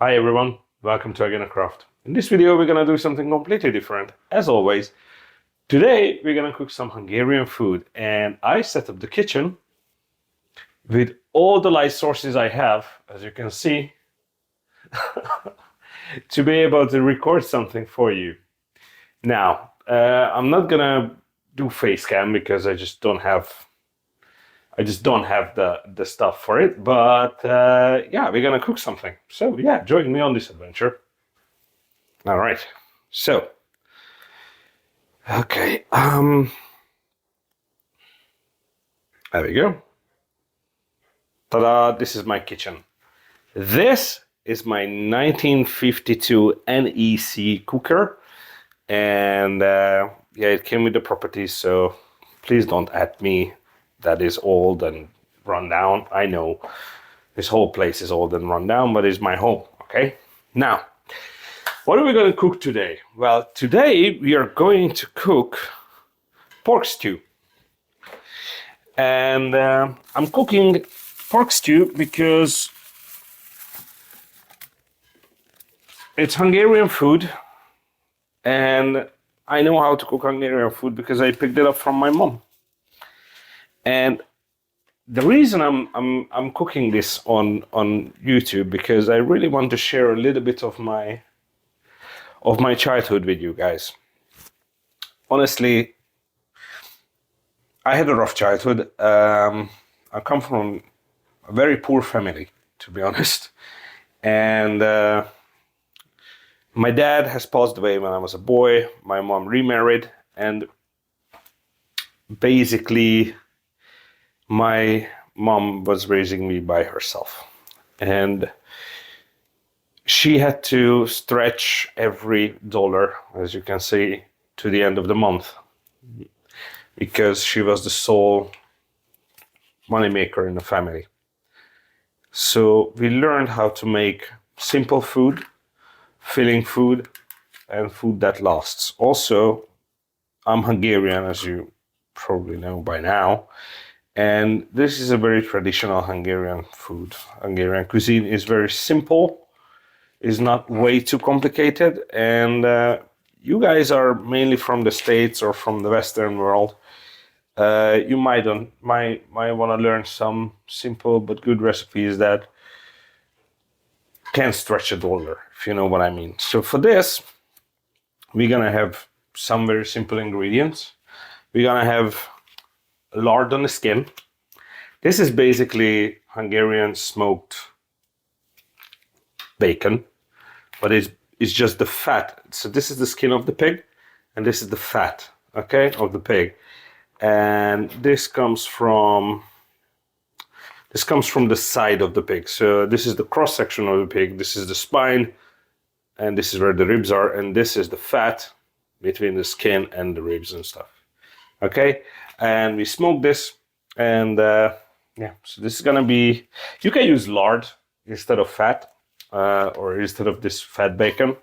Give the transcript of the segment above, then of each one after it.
Hi everyone, welcome to Again Craft. In this video we're gonna do something completely different. As always, today we're gonna cook some Hungarian food and I set up the kitchen with all the light sources I have, as you can see, to be able to record something for you. Now, I'm not gonna do face cam because I just don't have the stuff for it, but yeah, we're gonna cook something. So yeah, join me on this adventure. All right, so okay, there we go. Ta-da! This is my kitchen. This is my 1952 NEC cooker, and yeah, it came with the properties. So please don't at me. That is old and run down. I know this whole place is old and run down, but it's my home. Okay, now. What are we going to cook today? Well, today we are going to cook pork stew. And I'm cooking pork stew because it's Hungarian food. And I know how to cook Hungarian food because I picked it up from my mom. And the reason I'm cooking this on YouTube because I really want to share a little bit of my childhood with you guys. Honestly, I had a rough childhood. I come from a very poor family, to be honest. And my dad has passed away when I was a boy. My mom remarried. And basically, my mom was raising me by herself. And she had to stretch every dollar, as you can see, to the end of the month because she was the sole moneymaker in the family. So we learned how to make simple food, filling food, and food that lasts. Also, I'm Hungarian, as you probably know by now, and this is a very traditional Hungarian food. Hungarian cuisine is very simple, is not way too complicated, and you guys are mainly from the States or from the Western world. You might want to learn some simple but good recipes that can stretch a dollar, if you know what I mean. So for this, we're gonna have some very simple ingredients. We're gonna have lard on the skin. This is basically Hungarian smoked bacon, but it's just the fat. So this is the skin of the pig, and this is the fat, okay, of the pig. And this comes from the side of the pig. So this is the cross section of the pig. This is the spine, and this is where the ribs are, and this is the fat between the skin and the ribs and stuff. Okay, and we smoke this, and yeah. So this is gonna be. You can use lard instead of fat. Or instead of this fat bacon,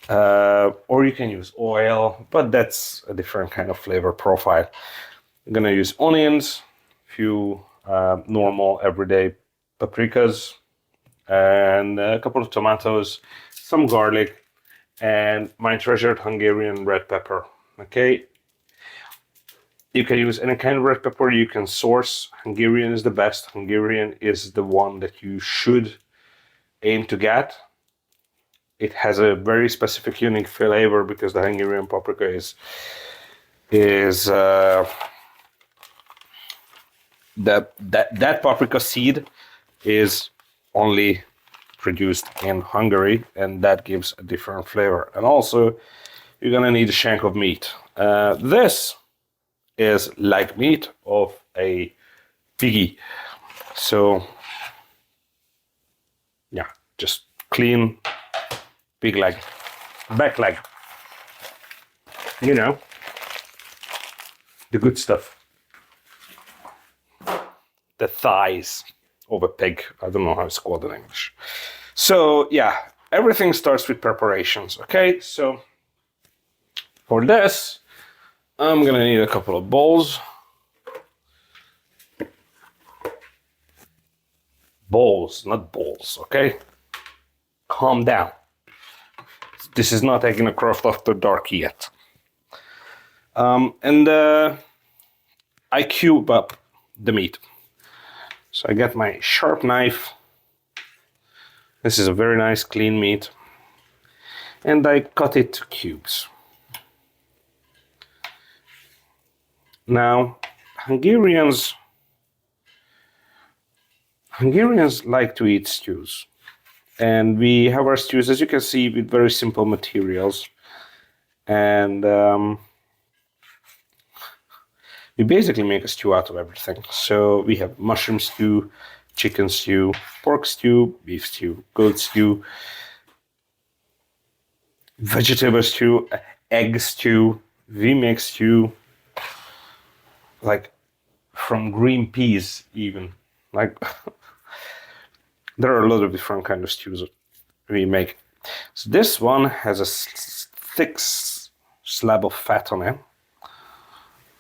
or you can use oil, but that's a different kind of flavor profile. I'm gonna use onions, a few normal everyday paprikas, and a couple of tomatoes, some garlic, and my treasured Hungarian red pepper. Okay, you can use any kind of red pepper you can source. Hungarian is the best. Hungarian is the one that you should aim to get. It has a very specific, unique flavor because the Hungarian paprika is that paprika seed is only produced in Hungary, and that gives a different flavor. And also, you're gonna need a shank of meat. This is like meat of a piggy, so. Yeah, just clean pig leg, back leg. You know, the good stuff. The thighs of a pig. I don't know how it's called in English. So yeah, everything starts with preparations. Okay, so for this, I'm gonna need a couple of bowls. Bowls, not balls, okay? calm down. This is not Egg in a Craft After Dark yet. And I cube up the meat. So I get my sharp knife. This is a very nice clean meat. And I cut it to cubes. Now, Hungarians like to eat stews. And we have our stews, as you can see, with very simple materials. And we basically make a stew out of everything. So we have mushroom stew, chicken stew, pork stew, beef stew, goat stew, vegetable stew, egg stew. We make stew like from green peas even. Like there are a lot of different kinds of stews that we make. So this one has a thick slab of fat on it,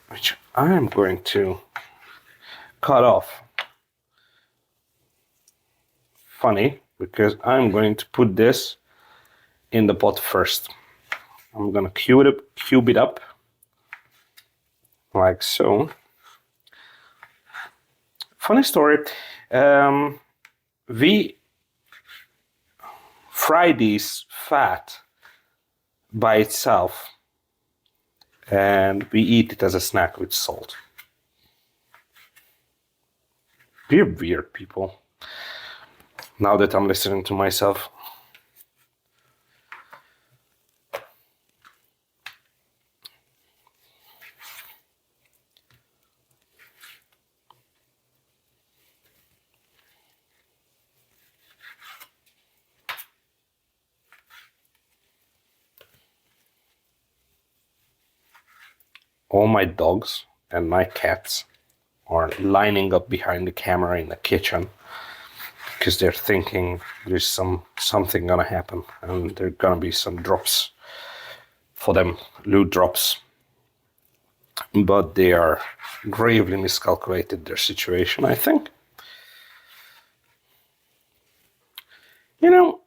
which I'm going to cut off. Funny, because I'm going to put this in the pot first. I'm gonna cube it up like so. Funny story. We fry these fat by itself and we eat it as a snack with salt. We're weird people. Now that I'm listening to myself. All my dogs and my cats are lining up behind the camera in the kitchen because they're thinking there's something gonna happen and there are gonna be some drops for them, loot drops. But they are gravely miscalculated their situation, I think. You know,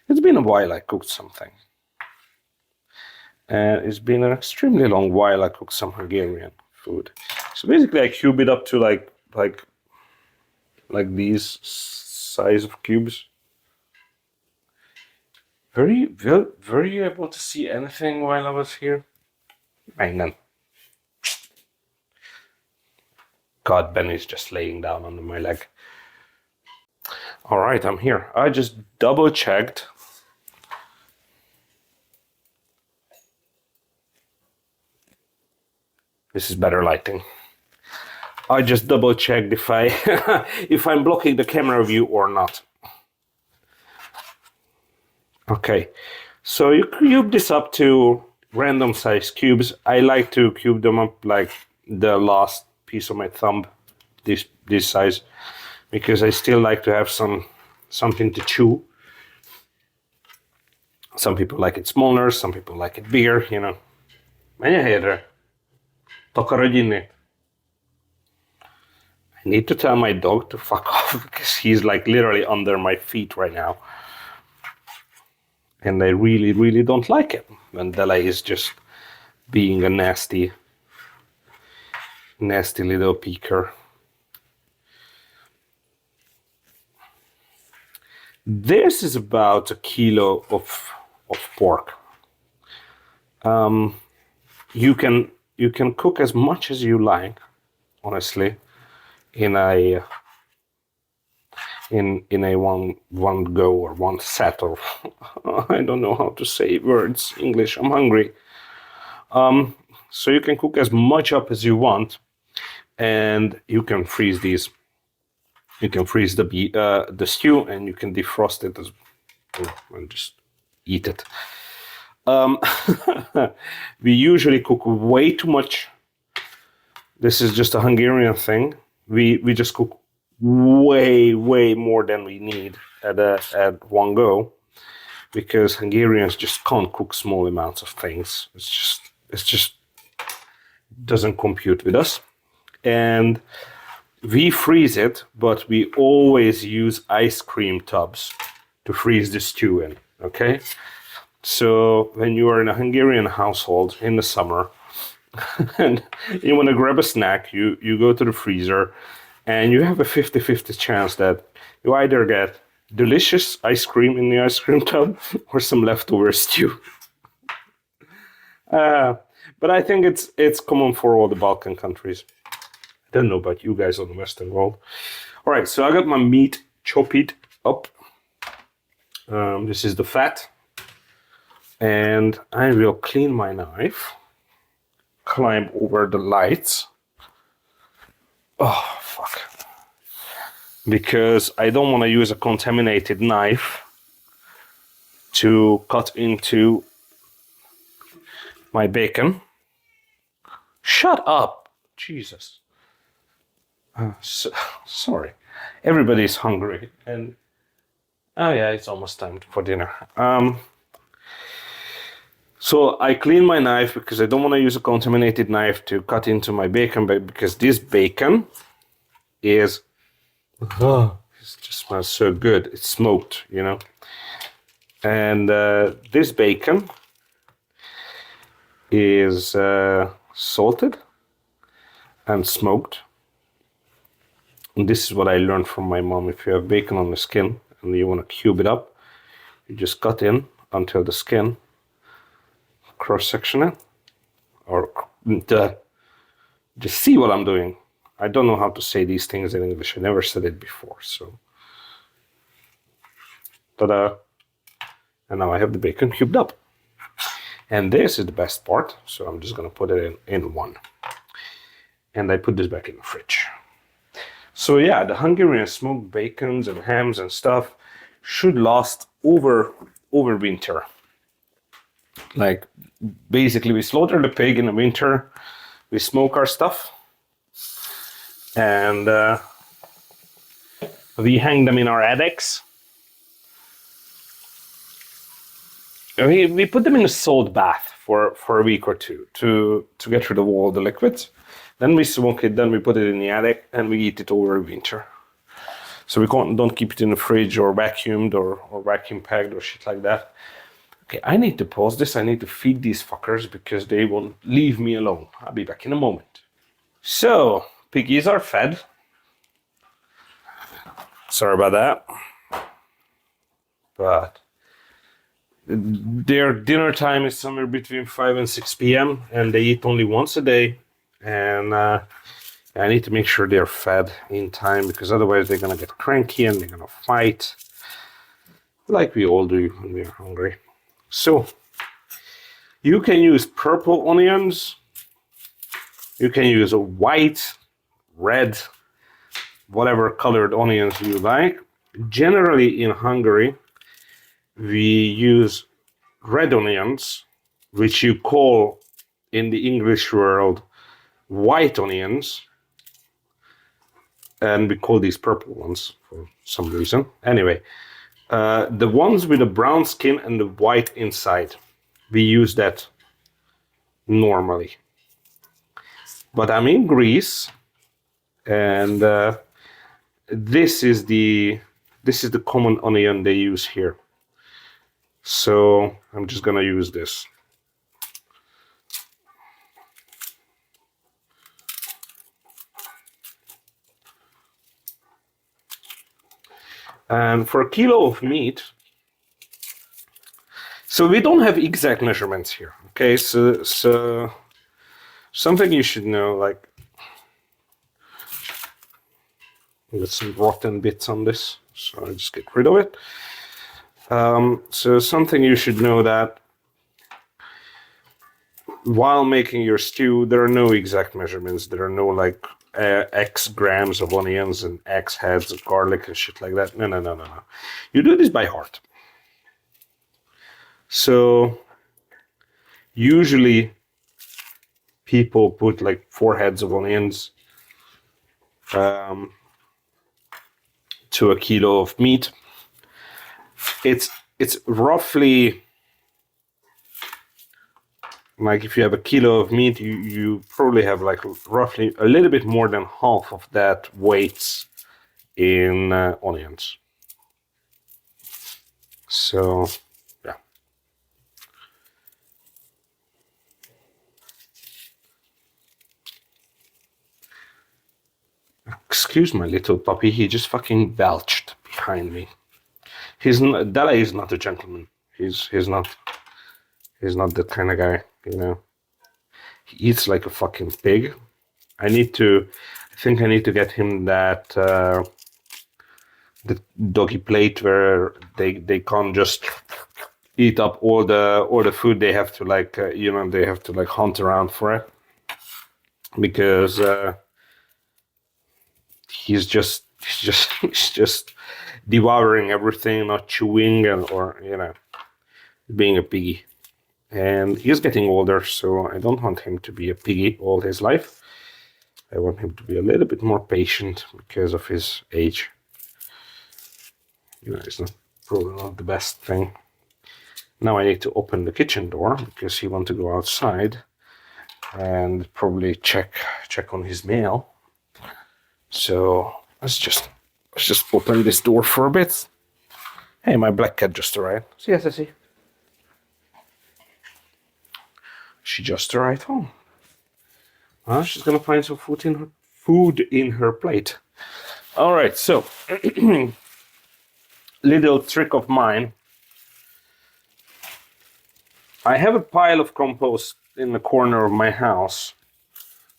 it's been a while I cooked something. And it's been an extremely long while I cooked some Hungarian food. So basically I cube it up to like these size of cubes. Were you able to see anything while I was here? None. God, Benny's just laying down under my leg. All right, I'm here. I just double checked. This is better lighting. I just double checked if if I'm blocking the camera view or not. Okay, so you cube this up to random size cubes. I like to cube them up like the last piece of my thumb, this size, because I still like to have something to chew. Some people like it smaller, some people like it bigger, you know. Menj a helyedre. Takarodj innét. I need to tell my dog to fuck off because he's like literally under my feet right now. And I really, really don't like it when Dele is just being a nasty little peeker. This is about 1 kilo of pork. You can cook as much as you like, honestly, in a one go or one set or I don't know how to say words English. I'm hungry. So you can cook as much up as you want, and you can freeze these. You can freeze the stew, and you can defrost it and just eat it. We usually cook way too much. This is just a Hungarian thing. We just cook way more than we need at one go, because Hungarians just can't cook small amounts of things. It's just doesn't compute with us. And we freeze it, but we always use ice cream tubs to freeze the stew in. Okay, so when you are in a Hungarian household in the summer and you want to grab a snack, you go to the freezer and you have a 50-50 chance that you either get delicious ice cream in the ice cream tub or some leftover stew. But I think it's common for all the Balkan countries. I don't know about you guys on the Western world. All right, so I got my meat chopped up. This is the fat. And I will clean my knife, climb over the lights. Oh, fuck. Because I don't want to use a contaminated knife to cut into my bacon. Shut up. Jesus. Sorry. Everybody's hungry. And oh yeah, it's almost time for dinner. So I clean my knife because I don't want to use a contaminated knife to cut into my bacon, but because this bacon is, it just smells so good. It's smoked, you know. And this bacon is salted and smoked. And this is what I learned from my mom. If you have bacon on the skin and you want to cube it up, you just cut in until the skin, cross-section it, or just see what I'm doing. I don't know how to say these things in English. I never said it before, so. Ta-da. And now I have the bacon cubed up. And this is the best part, so I'm just gonna put it in one. And I put this back in the fridge. So yeah, the Hungarian smoked bacons and hams and stuff should last over winter. Like, basically we slaughter the pig in the winter, we smoke our stuff, and we hang them in our attics. We put them in a salt bath for a week or two to get rid of all the liquids. Then we smoke it, then we put it in the attic, and we eat it over winter. So we don't keep it in the fridge or vacuumed or vacuum packed or shit like that. Okay, I need to pause this. I need to feed these fuckers because they won't leave me alone. I'll be back in a moment. So, piggies are fed. Sorry about that. But their dinner time is somewhere between 5 and 6 p.m. and they eat only once a day. And I need to make sure they're fed in time because otherwise they're going to get cranky and they're going to fight like we all do when we're hungry. So, you can use purple onions, you can use a white, red, whatever colored onions you like. Generally in Hungary, we use red onions, which you call in the English world white onions, and we call these purple ones for some reason. Anyway, the ones with the brown skin and the white inside, we use that normally. But I'm in Greece, and this is the common onion they use here. So I'm just gonna use this. And for a kilo of meat, so we don't have exact measurements here. Okay, so something you should know, like, there's some rotten bits on this, so I'll just get rid of it. So something you should know that while making your stew, there are no exact measurements. There are no like X grams of onions and X heads of garlic and shit like that. No. You do this by heart. So usually people put like 4 heads of onions to a kilo of meat. It's roughly Like if you have a kilo of meat, you probably have like roughly a little bit more than half of that weight in onions. So, yeah. Excuse my little puppy, he just fucking belched behind me. Della is not a gentleman. He's not that kind of guy, you know. He eats like a fucking pig. I think I need to get him that the doggy plate where they can't just eat up all the food. They have to they have to like hunt around for it, because he's just devouring everything, not chewing, or being a piggy. And he's getting older, so I don't want him to be a piggy all his life. I want him to be a little bit more patient because of his age. It's probably not the best thing. Now I need to open the kitchen door because he wants to go outside and probably check on his mail. So let's just open this door for a bit. Hey, my black cat just arrived. Yes, I see. She just arrived home. She's gonna find some food in her plate. All right, so little trick of mine. I have a pile of compost in the corner of my house,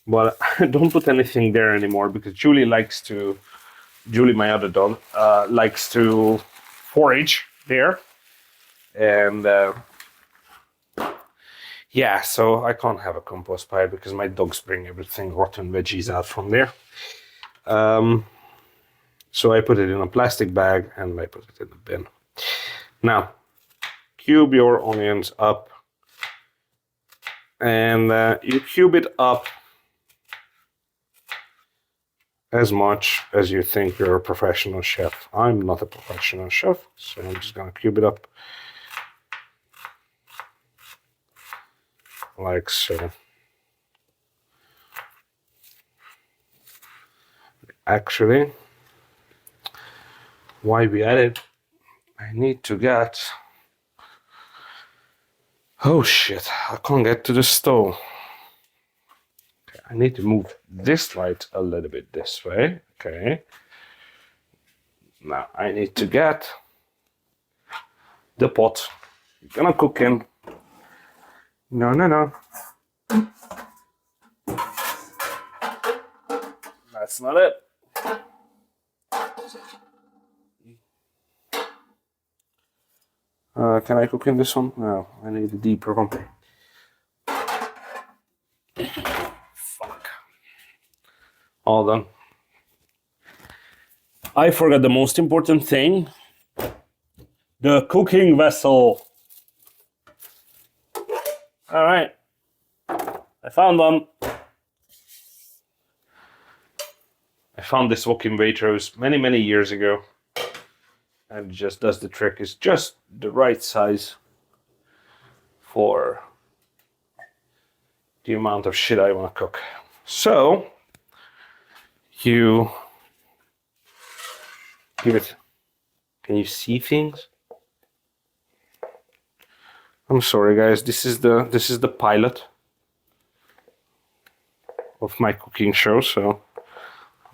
but I don't put anything there anymore because Julie, my other dog, likes to forage there, and yeah, so I can't have a compost pile because my dogs bring everything, rotten veggies, out from there. So I put it in a plastic bag and I put it in the bin. Now, cube your onions up, and you cube it up as much as you think you're a professional chef. I'm not a professional chef, so I'm just gonna cube it up like so. Actually, while we at it, I need to get... Oh shit, I can't get to the stove. Okay, I need to move this light a little bit this way. Okay. Now I need to get the pot you're gonna cook in. No. That's not it. Can I cook in this one? No, I need a deeper one. Fuck. All done. I forgot the most important thing. The cooking vessel. All right. I found one. I found this wok in Waitrose many years ago. And it just does the trick. It's just the right size for the amount of shit I want to cook. So you give it. Can you see things? I'm sorry, guys. This is the pilot of my cooking show, so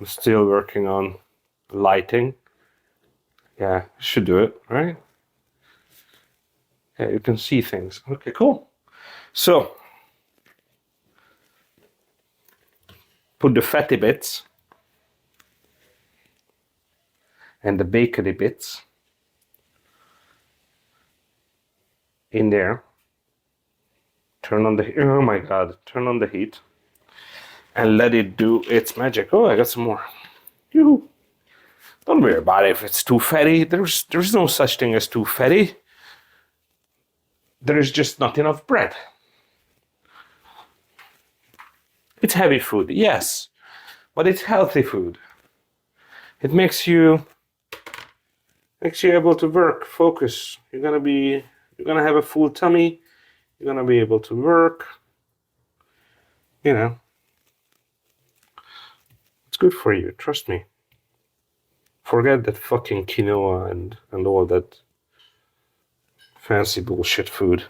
I'm still working on lighting. Yeah, should do it, right? Yeah, you can see things. Okay, cool. So, put the fatty bits and the bacony bits in there. Turn on the... Oh my god, turn on the heat. And let it do its magic. Oh, I got some more. Yoo-hoo. Don't worry about it if it's too fatty. There's no such thing as too fatty. There is just not enough bread. It's heavy food, yes, but it's healthy food. It makes you able to work, focus. You're gonna have a full tummy. You're gonna be able to work. You know, it's good for you. Trust me. Forget that fucking quinoa and all that fancy bullshit food.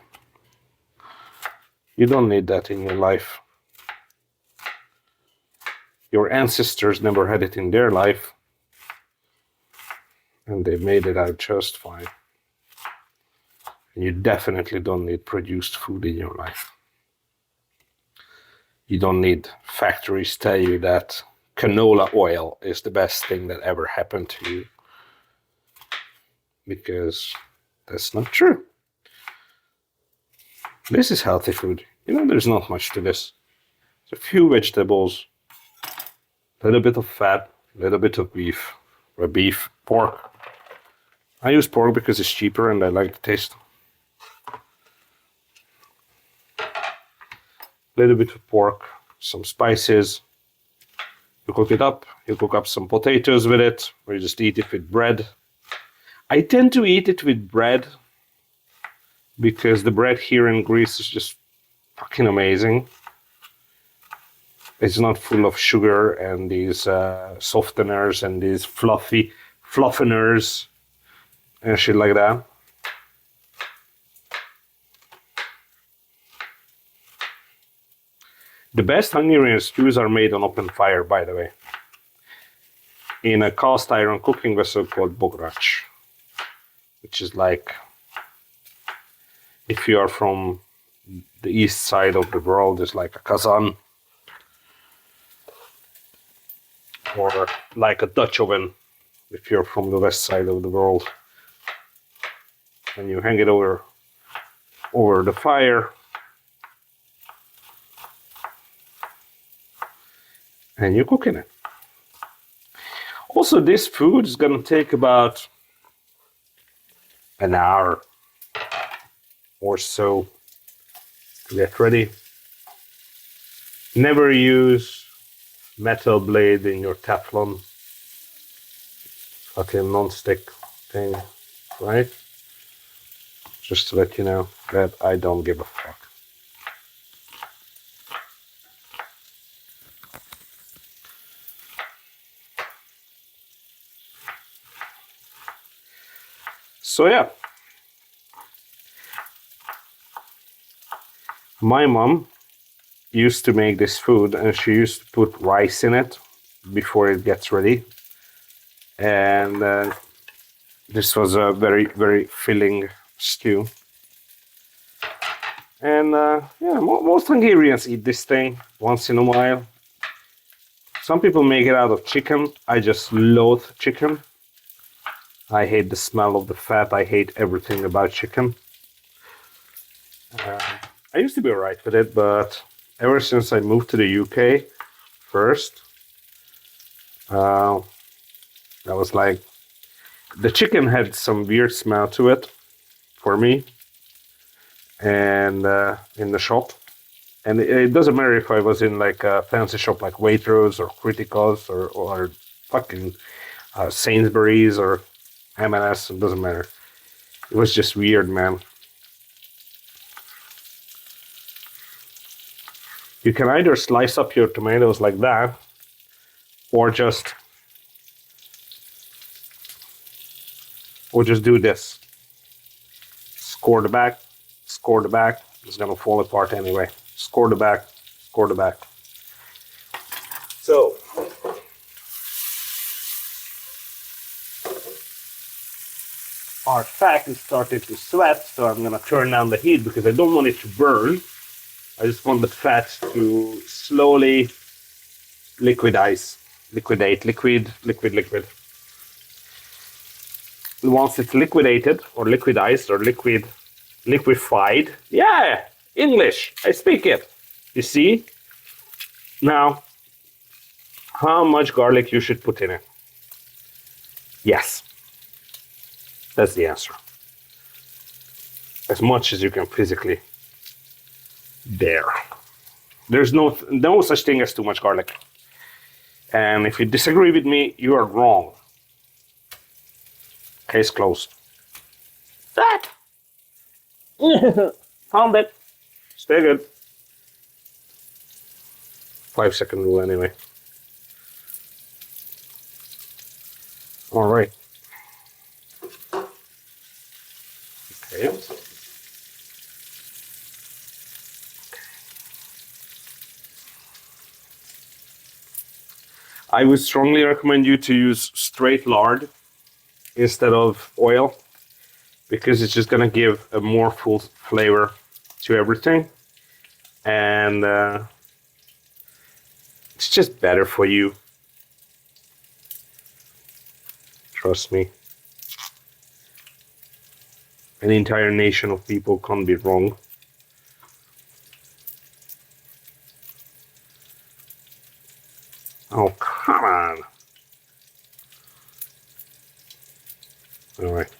You don't need that in your life. Your ancestors never had it in their life, and they made it out just fine. And you definitely don't need produced food in your life. You don't need factories tell you that canola oil is the best thing that ever happened to you, because that's not true. This is healthy food. You know, there's not much to this. There's a few vegetables, a little bit of fat, a little bit of beef, or pork. I use pork because it's cheaper and I like the taste. A little bit of pork, some spices. You cook it up. You cook up some potatoes with it, or you just eat it with bread. I tend to eat it with bread because the bread here in Greece is just fucking amazing. It's not full of sugar and these softeners and these fluffiners and shit like that. The best Hungarian stews are made on open fire, by the way, in a cast iron cooking vessel called bograč, which is like, if you are from the east side of the world, it's like a kazan, or like a Dutch oven if you're from the west side of the world. And you hang it over the fire, and you cook in it. Also, this food is gonna take about an hour or so to get ready. Never use metal blade in your Teflon fucking non-stick thing, right? Just to let you know that I don't give a fuck. So yeah, my mom used to make this food, and she used to put rice in it before it gets ready. And this was a very, very filling stew. And yeah, most Hungarians eat this thing once in a while. Some people make it out of chicken. I just loathe chicken. I hate the smell of the fat. I hate everything about chicken. I used to be alright with it, but ever since I moved to the UK first, I was like, the chicken had some weird smell to it for me, and in the shop. And it doesn't matter if I was in like a fancy shop like Waitrose or Criticals or fucking Sainsbury's or M&S, it doesn't matter. It was just weird, man. You can either slice up your tomatoes like that, or just do this. Score the back, it's gonna fall apart anyway. Score the back. So, our fat is starting to sweat, so I'm gonna turn down the heat because I don't want it to burn. I just want the fat to slowly liquidate. Once it's liquidated or liquidized or liquefied, yeah, English, I speak it. You see? Now, how much garlic you should put in it? Yes. That's the answer. As much as you can physically bear. There's no such thing as too much garlic. And if you disagree with me, you are wrong. Case closed. That! Found it. Stay good. 5-second rule anyway. All right. Okay. I would strongly recommend you to use straight lard instead of oil, because it's just gonna give a more full flavor to everything, and it's just better for you. Trust me. An entire nation of people can't be wrong. Oh, come on. All right.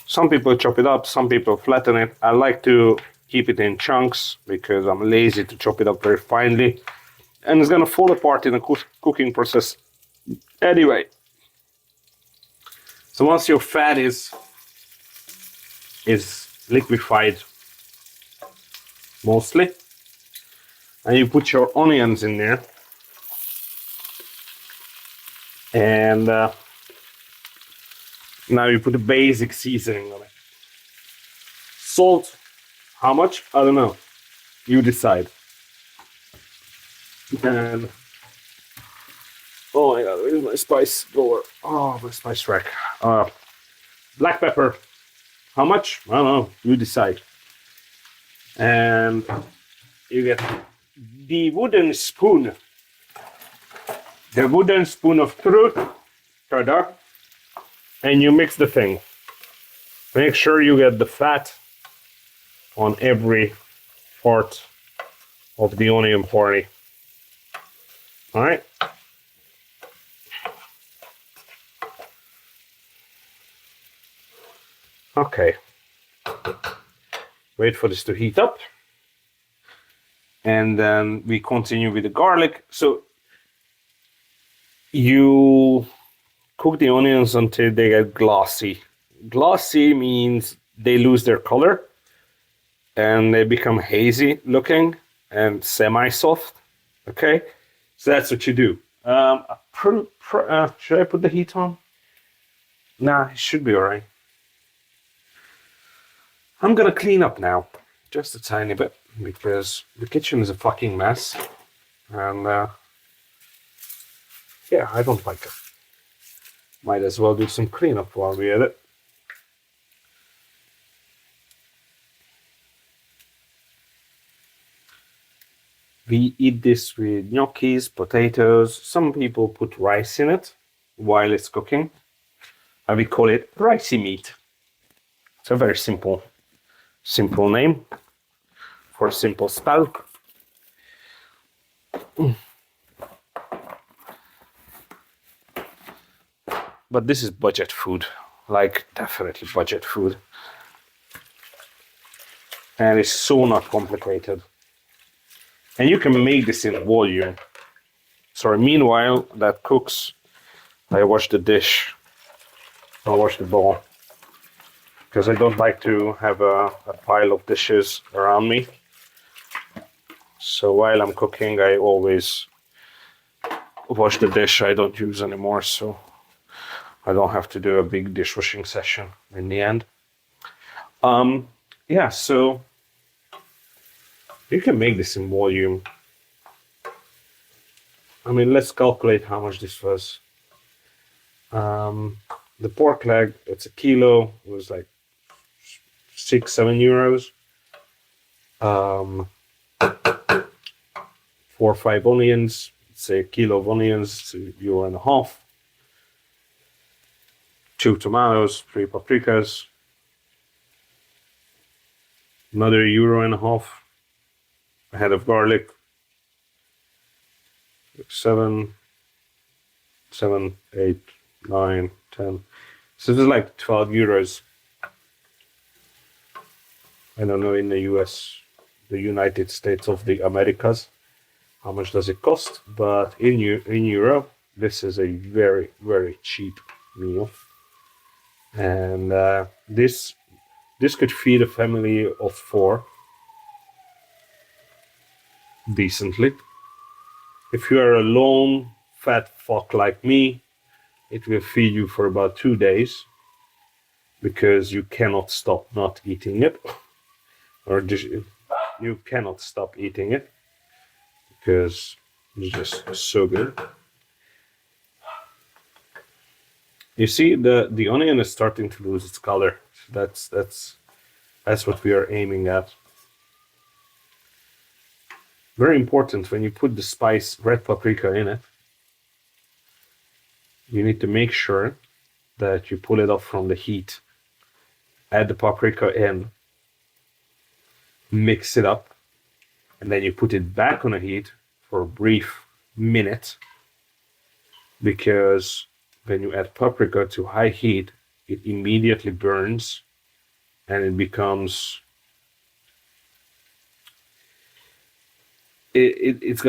Some people chop it up, some people flatten it. I like to keep it in chunks because I'm lazy to chop it up very finely. And it's gonna fall apart in the cooking process anyway. So once your fat is liquefied mostly, and you put your onions in there, and now you put the basic seasoning on it. Salt, how much? I don't know. You decide. And oh my god, where's my spice drawer? Oh, my spice rack. Black pepper. How much? I don't know. You decide. And you get the wooden spoon. The wooden spoon of truth. Ta-da. And you mix the thing. Make sure you get the fat on every part of the onion party. All right. Okay. Wait for this to heat up. And then we continue with the garlic. So you cook the onions until they get glossy. Glossy means they lose their color and they become hazy looking and semi-soft. Okay, so that's what you do. Should I put the heat on? Nah, it should be all right. I'm gonna clean up now, just a tiny bit, because the kitchen is a fucking mess, and yeah, I don't like it. Might as well do some cleanup while we're at it. We eat this with gnocchis, potatoes. Some people put rice in it while it's cooking, and we call it ricey meat. It's a very simple name for a simple spell. But this is budget food, like definitely budget food. And it's so not complicated. And you can make this in volume. Sorry, meanwhile that cooks, I wash the dish. I wash the bowl. Because I don't like to have a pile of dishes around me. So while I'm cooking, I always wash the dish I don't use anymore, so I don't have to do a big dishwashing session in the end. Yeah, so you can make this in volume. I mean, let's calculate how much this was. The pork leg, it's a kilo, it was like 6-7 euros. 4 or 5 onions, say a kilo of onions, €1.50. 2 tomatoes, 3 paprikas, another €1.50. A head of garlic, 7, 8, 9, 10. So this is like 12 euros. I don't know in the US, the United States of the Americas, how much does it cost? But in Europe, this is a very, very cheap meal. And this could feed a family of 4. decently. If you are a lone fat fuck like me, it will feed you for about 2 days because you cannot stop not eating it, or just, you cannot stop eating it because it's just so good. You see, the onion is starting to lose its color. That's what we are aiming at. Very important when you put the spice red paprika in it. You need to make sure that you pull it off from the heat. Add the paprika in, mix it up, and then you put it back on the heat for a brief minute, because when you add paprika to high heat, it immediately burns and it becomes it's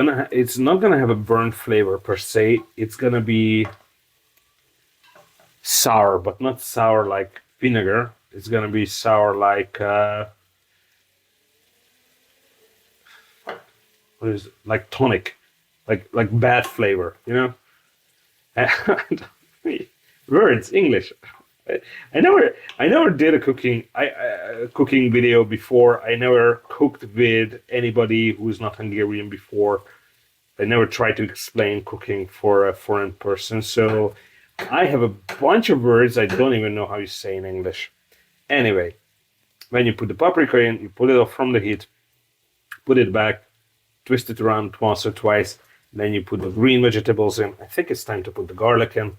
not gonna have a burnt flavor per se. It's gonna be sour, but not sour like vinegar. It's gonna be sour like what is it? Like tonic, like bad flavor, you know? Words, English. I never did a cooking video before. I never cooked with anybody who's not Hungarian before. I never tried to explain cooking for a foreign person. So I have a bunch of words I don't even know how you say in English. Anyway, when you put the paprika in, you pull it off from the heat, put it back, twist it around once or twice, then you put the green vegetables in. I think it's time to put the garlic in.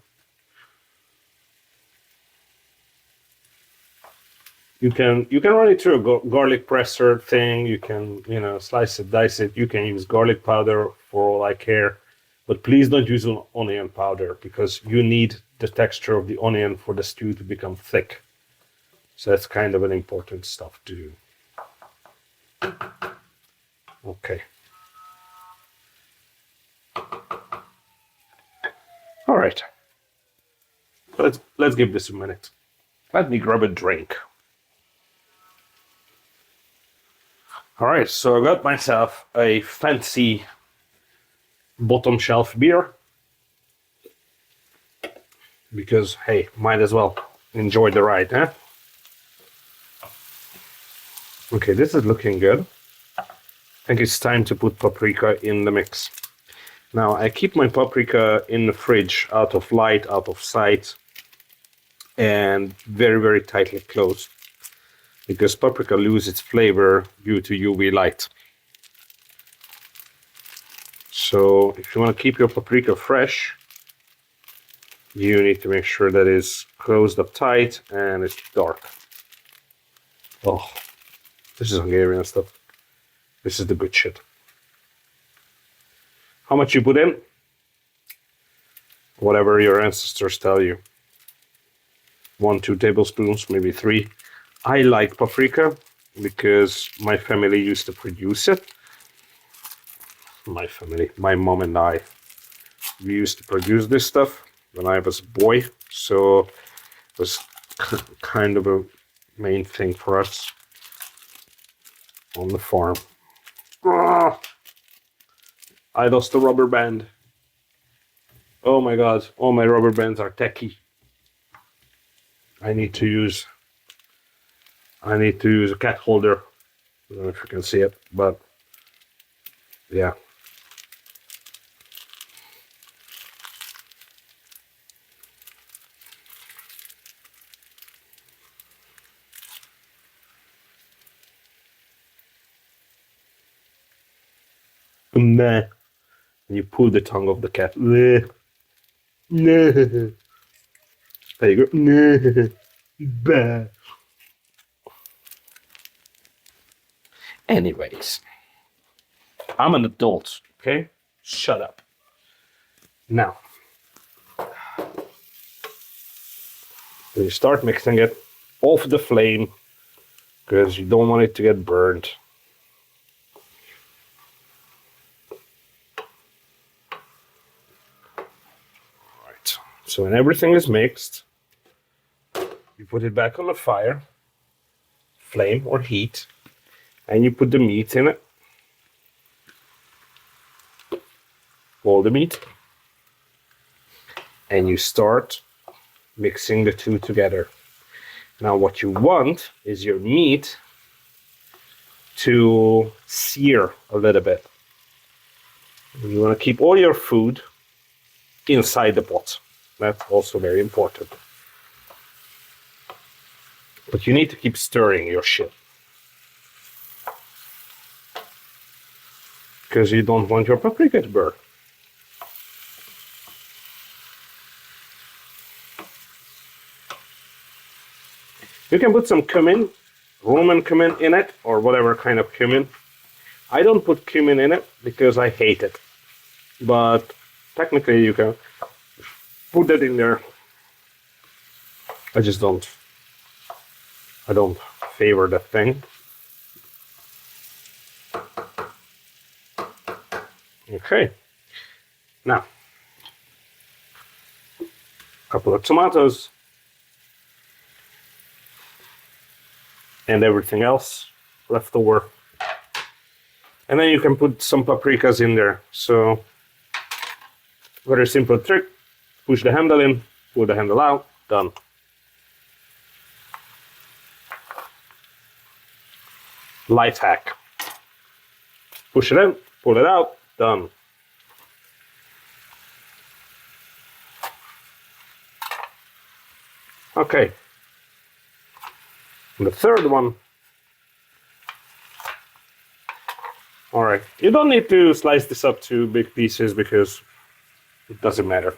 You can run it through a garlic presser thing. You can slice it, dice it. You can use garlic powder for all I care, but please don't use an onion powder because you need the texture of the onion for the stew to become thick. So that's kind of an important stuff to do. Okay. All right. Let's give this a minute. Let me grab a drink. All right, so I got myself a fancy bottom shelf beer because, hey, might as well enjoy the ride, huh? Okay, this is looking good. I think it's time to put paprika in the mix. Now, I keep my paprika in the fridge, out of light, out of sight, and very, very tightly closed, because paprika loses its flavor due to UV light. So if you want to keep your paprika fresh, you need to make sure that it's closed up tight and it's dark. Oh, this is Hungarian stuff. This is the good shit. How much you put in? Whatever your ancestors tell you. 1-2 tablespoons, maybe 3. I like paprika because my family used to produce it. My family, my mom and I, we used to produce this stuff when I was a boy, so it was kind of a main thing for us on the farm. Ah, I lost the rubber band. Oh my god, all my rubber bands are tacky. I need to use a cat holder. I don't know if you can see it, but yeah. Nah. And you pull the tongue of the cat. Nah. Nah. There you go. Nah. Bah. Anyways, I'm an adult, okay? Shut up. Now, when you start mixing it, off the flame, because you don't want it to get burnt. Alright, so when everything is mixed, you put it back on the fire, flame or heat, and you put the meat in it. all the meat, and you start mixing the two together. Now what you want is your meat to sear a little bit. You want to keep all your food inside the pot. That's also very important. But you need to keep stirring your shit, because you don't want your paprika to burn. You can put some cumin, Roman cumin in it, or whatever kind of cumin. I don't put cumin in it because I hate it. But technically you can put that in there. I just don't. I don't favor that thing. Okay. Now, a couple of tomatoes. And everything else left over. And then you can put some paprikas in there. So, very simple trick. Push the handle in, pull the handle out, done. Life hack. Push it in, pull it out, done. Okay. And the third one. All right, you don't need to slice this up to big pieces because it doesn't matter.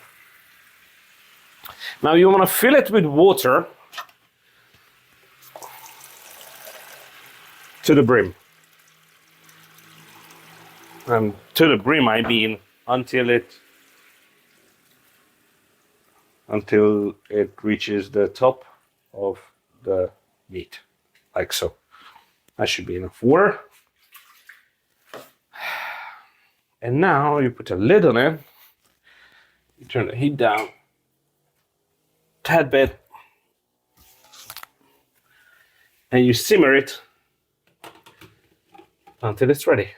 Now you want to fill it with water to the brim. And to the brim I mean until it reaches the top of the meat, like so. That should be enough water. And now you put a lid on it. You turn the heat down a tad bit, and you simmer it until it's ready,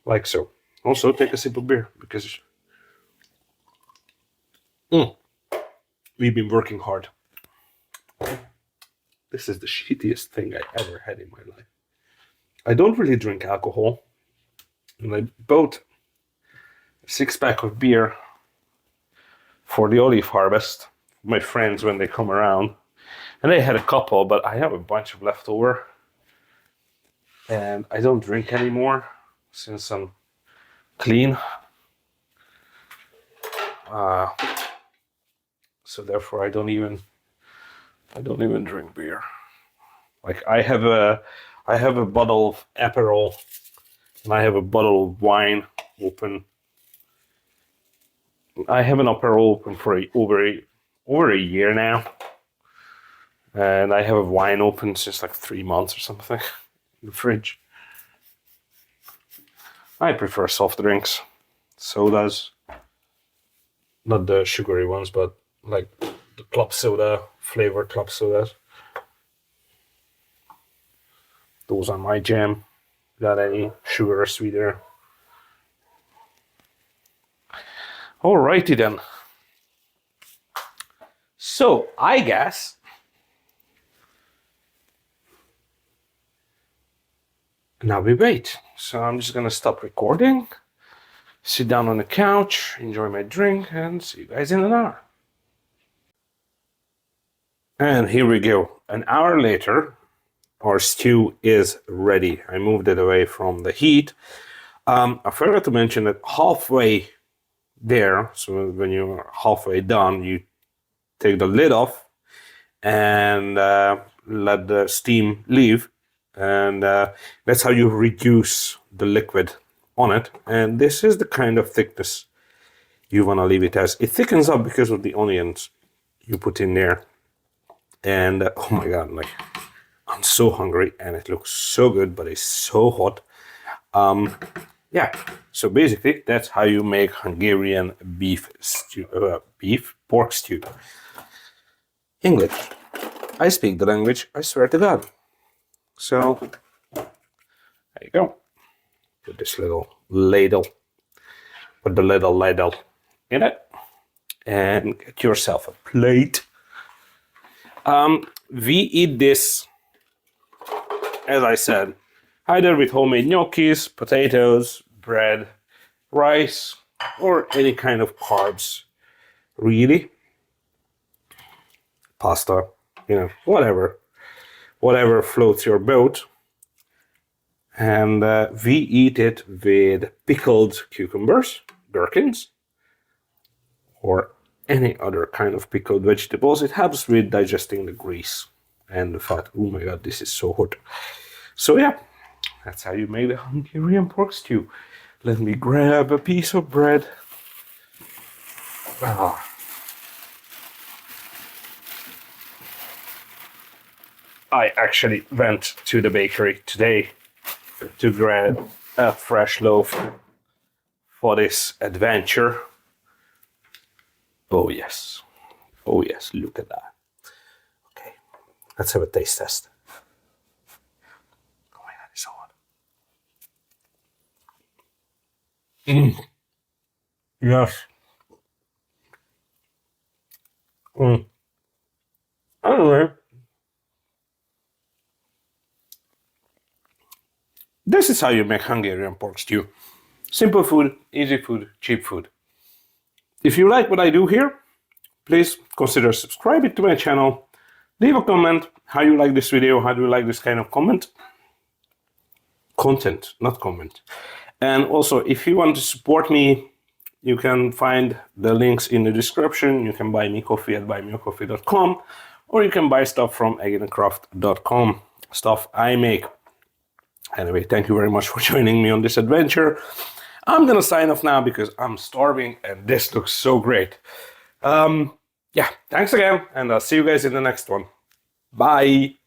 like so. Also, take a sip of beer because we've been working hard. This is the shittiest thing I ever had in my life. I don't really drink alcohol, and I bought a 6-pack of beer for the olive harvest. My friends, when they come around, and they had a couple, but I have a bunch of leftover, and I don't drink anymore since I'm clean. So therefore, I don't even drink beer. Like I have a bottle of Aperol, and I have a bottle of wine open. I have an Aperol open for over a year now, and I have a wine open since like 3 months or something in the fridge. I prefer soft drinks, sodas, not the sugary ones, but like the club soda, flavored club sodas. Those are my jam, without any sugar or sweetener. Alrighty then. So I guess now we wait. So I'm just gonna stop recording, sit down on the couch, enjoy my drink, and see you guys in an hour. And here we go. An hour later, our stew is ready. I moved it away from the heat. I forgot to mention that halfway there, so when you're halfway done, you take the lid off and let the steam leave. And that's how you reduce the liquid on it. And this is the kind of thickness you want to leave it as. It thickens up because of the onions you put in there. And oh my god, like I'm so hungry, and it looks so good, but it's so hot. Yeah, so basically that's how you make Hungarian pork stew. English. I speak the language, I swear to God. So there you go. Put this little ladle Put the little ladle in it and get yourself a plate. We eat this, as I said, either with homemade gnocchis, potatoes, bread, rice, or any kind of carbs, really. Pasta, whatever floats your boat. And we eat it with pickled cucumbers, gherkins, or any other kind of pickled vegetables. It helps with digesting the grease and the fat. Oh my god, this is so hot. So yeah, that's how you make the Hungarian pork stew. Let me grab a piece of bread. Ah. I actually went to the bakery today to grab a fresh loaf for this adventure. Oh yes, look at that. Okay, let's have a taste test. Oh my god, it's so hot. Yes. Anyway, this is how you make Hungarian pork stew. Simple food, easy food, cheap food. If you like what I do here, please consider subscribing to my channel. Leave a comment how you like this video, how do you like this kind of content, not comment. And also, if you want to support me, you can find the links in the description. You can buy me coffee at buymeacoffee.com, or you can buy stuff from againacraft.com, stuff I make. Anyway, thank you very much for joining me on this adventure. I'm gonna sign off now because I'm starving and this looks so great. Yeah, thanks again, and I'll see you guys in the next one. Bye.